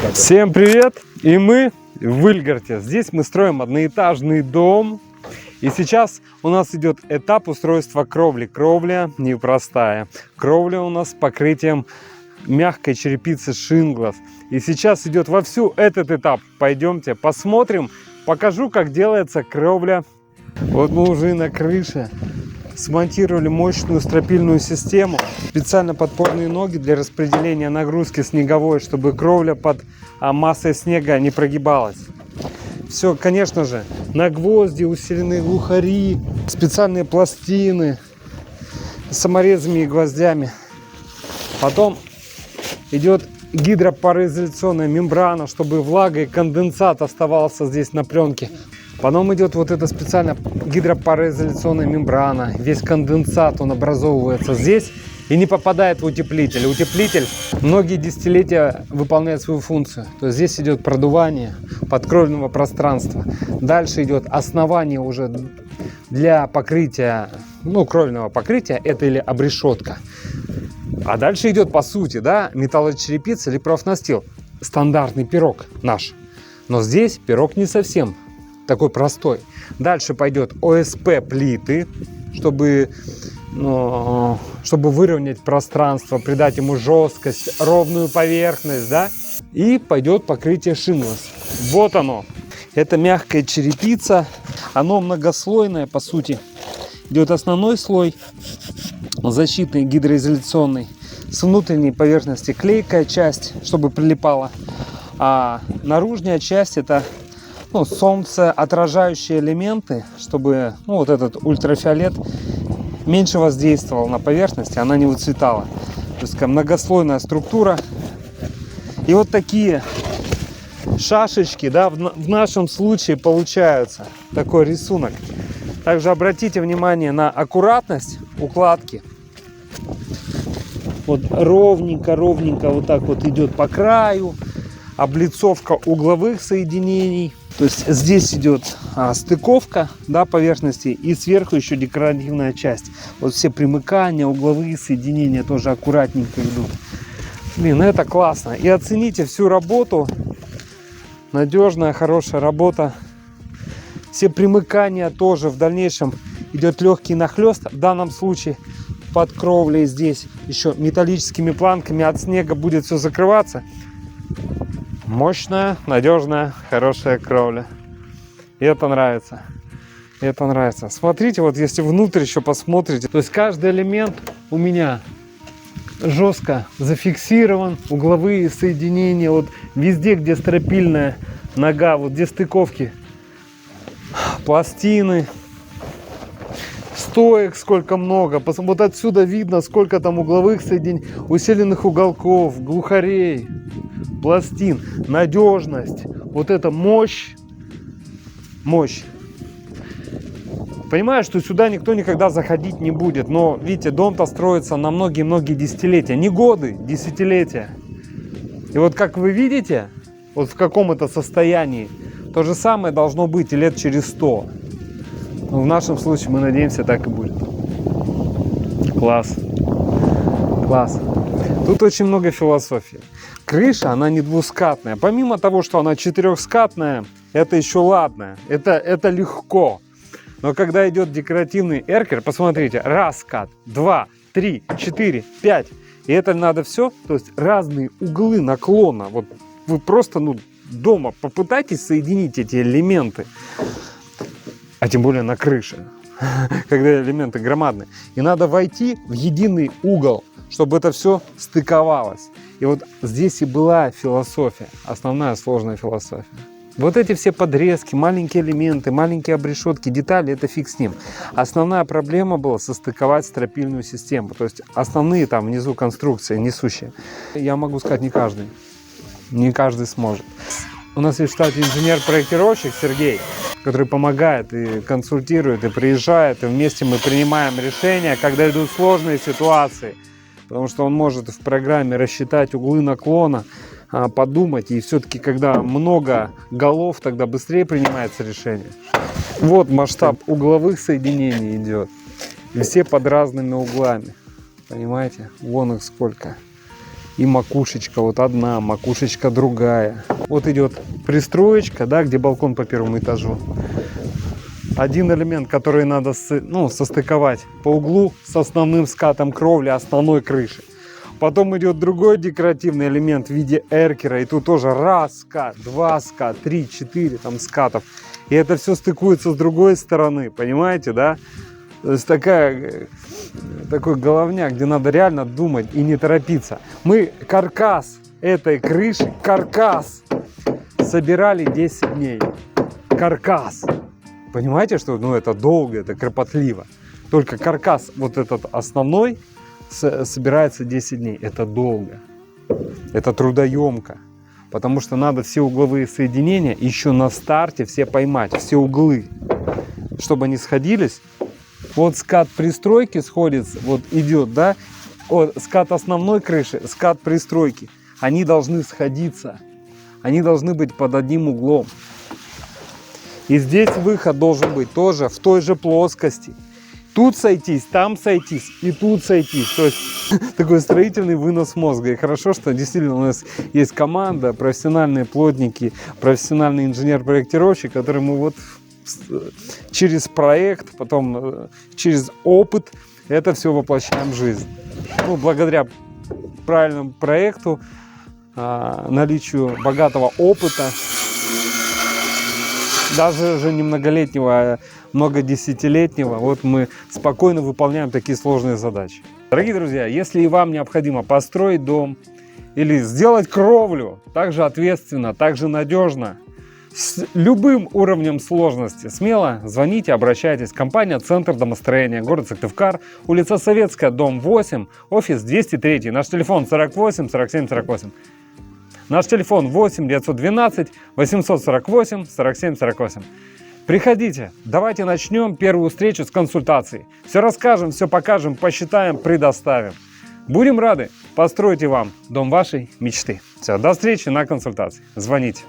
Всем привет! И мы в Ильгарте. Здесь мы строим одноэтажный дом. И сейчас у нас идет этап устройства кровли. Кровля непростая. Кровля у нас с покрытием мягкой черепицы Shingles. И сейчас идет вовсю этот этап. Пойдемте посмотрим, покажу, как делается кровля. Вот мы уже на крыше смонтировали мощную стропильную систему. Специально подпорные ноги для распределения нагрузки снеговой, чтобы кровля под массой снега не прогибалась. Все, конечно же, на гвозди, усиленные глухари, специальные пластины с саморезами и гвоздями. Потом идет гидропароизоляционная мембрана, чтобы влага и конденсат оставался здесь на пленке. Потом идет вот эта специальная гидропароизоляционная мембрана. Весь конденсат, он образовывается здесь и не попадает в утеплитель. Утеплитель многие десятилетия выполняет свою функцию. То есть здесь идет продувание подкровельного пространства. Дальше идет основание уже для покрытия, кровельного покрытия. Это или обрешетка. А дальше идет, по сути, металлочерепица или профнастил. Стандартный пирог наш. Но здесь пирог не совсем такой простой. Дальше пойдет ОСП плиты, чтобы выровнять пространство, придать ему жесткость, ровную поверхность, И пойдет покрытие Shingles. Вот оно. Это мягкая черепица. Оно многослойное, по сути. Идет основной слой, защитный, гидроизоляционный. С внутренней поверхности клейкая часть, чтобы прилипала. А наружная часть это солнцеотражающие элементы, чтобы вот этот ультрафиолет меньше воздействовал на поверхность, она не выцветала. То есть многослойная структура. И вот такие шашечки, в нашем случае получаются. Такой рисунок. Также обратите внимание на аккуратность укладки. Вот ровненько вот так вот идет по краю. Облицовка угловых соединений. То есть здесь идет стыковка поверхности и сверху еще декоративная часть. Вот все примыкания, угловые соединения тоже аккуратненько идут. Это классно. И оцените всю работу. Надежная, хорошая работа. Все примыкания тоже в дальнейшем идет легкий нахлест. В данном случае под кровлей здесь еще металлическими планками от снега будет все закрываться. Мощная, надежная, хорошая кровля. И это нравится. Это нравится. Смотрите, вот если внутрь еще посмотрите, то есть каждый элемент у меня жестко зафиксирован. Угловые соединения, вот везде, где стропильная нога, вот где стыковки, пластины, стоек сколько много. Вот отсюда видно, сколько там угловых соединений, усиленных уголков, глухарей, пластин, надежность, вот эта мощь. Понимаю, что сюда никто никогда заходить не будет, но видите, дом-то строится на многие-многие десятилетия, не годы, десятилетия. И вот как вы видите, вот в каком это состоянии, то же самое должно быть и лет через 100. Но в нашем случае мы надеемся, так и будет. Класс. Тут очень много философии. Крыша, она не двускатная. Помимо того, что она четырехскатная, это еще ладно. Это легко. Но когда идет декоративный эркер, посмотрите, раз скат, 2, 3, 4, 5. И это надо все, то есть разные углы наклона. Вот вы просто дома попытайтесь соединить эти элементы. А тем более на крыше, когда элементы громадные. И надо войти в единый угол, чтобы это все стыковалось. И вот здесь и была философия, основная сложная философия. Вот эти все подрезки, маленькие элементы, маленькие обрешетки, детали, это фиг с ним. Основная проблема была состыковать стропильную систему. То есть основные там внизу конструкции несущие. Я могу сказать, не каждый сможет. У нас есть в штате инженер-проектировщик Сергей, который помогает и консультирует, и приезжает, и вместе мы принимаем решения, когда идут сложные ситуации. Потому что он может в программе рассчитать углы наклона, подумать. И все-таки, когда много голов, тогда быстрее принимается решение. Вот масштаб угловых соединений идет. И все под разными углами. Понимаете? Вон их сколько. И макушечка вот одна, макушечка другая. Вот идет пристроечка, да, где балкон по первому этажу. Один элемент, который надо состыковать по углу с основным скатом кровли основной крыши. Потом идет другой декоративный элемент в виде эркера. И тут тоже раз скат, два скат, 3, 4 там скатов. И это все стыкуется с другой стороны, понимаете, да? То есть такой головняк, где надо реально думать и не торопиться. Мы каркас этой крыши, собирали 10 дней. Каркас. Понимаете, что это долго, это кропотливо. Только каркас вот этот основной собирается 10 дней. Это долго. Это трудоемко. Потому что надо все угловые соединения еще на старте все поймать. Все углы. Чтобы они сходились. Вот скат пристройки сходится. Вот идет, да. Вот скат основной крыши, скат пристройки. Они должны сходиться. Они должны быть под одним углом. И здесь выход должен быть тоже в той же плоскости. Тут сойтись, там сойтись и тут сойтись. То есть такой строительный вынос мозга. И хорошо, что действительно у нас есть команда, профессиональные плотники, профессиональный инженер-проектировщик, который мы вот через проект, потом через опыт это все воплощаем в жизнь. Ну, благодаря правильному проекту, наличию богатого опыта, даже же не многолетнего, а многодесятилетнего, вот мы спокойно выполняем такие сложные задачи. Дорогие друзья, если и вам необходимо построить дом или сделать кровлю так же ответственно, так же надежно, с любым уровнем сложности, смело звоните, обращайтесь. Компания «Центр домостроения», город Сыктывкар, улица Советская, дом 8, офис 203. Наш телефон 48 47 48. Наш телефон 8 912 848 47 48. Приходите, давайте начнем первую встречу с консультацией. Все расскажем, все покажем, посчитаем, предоставим. Будем рады построить и вам дом вашей мечты. Все, до встречи на консультации. Звоните.